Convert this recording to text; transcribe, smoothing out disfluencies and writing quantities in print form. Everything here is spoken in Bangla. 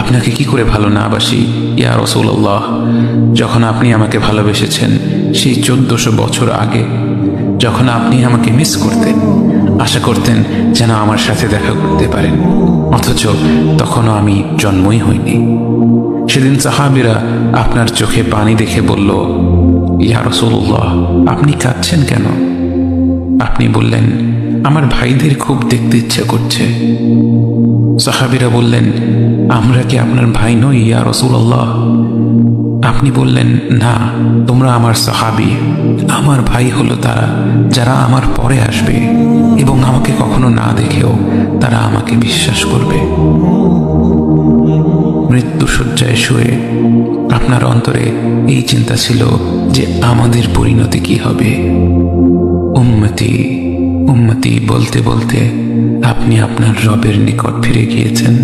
আপনাকে কি করে ভালো না বাসি ইয়া রাসূলুল্লাহ। যখন আপনি আমাকে ভালোবেসেছেন সেই 1400 বছর আগে, যখন আপনি আমাকে মিস করতেন, আশা করতেন যেন আমার সাথে দেখা করতে পারেন, অথচ তখনও আমি জন্মই হইনি। সেদিন সাহাবীরা আপনার চোখে পানি দেখে বলল, ইয়া রাসূলুল্লাহ, আপনি কাঁদছেন কেন? আপনি বললেন, আমার ভাইদের খুব দেখতে ইচ্ছে করছে। সাহাবীরা বললেন, আমরা কি আপনার ভাই নই ইয়া রাসূলুল্লাহ? আপনি বললেন, না, তোমরা আমার সাহাবী। আমার ভাই হলো তারা যারা আমার পরে আসবে এবং আমাকে কখনো না দেখেও তারা আমাকে বিশ্বাস করবে। মৃত্যু শয্যায় শুয়ে আপনার অন্তরে এই চিন্তা ছিল যে আমাদের পরিণতি কি হবে। উম্মতি উম্মতি বলতে বলতে আপনি আপনার রবের নিকট ফিরে গিয়েছেন।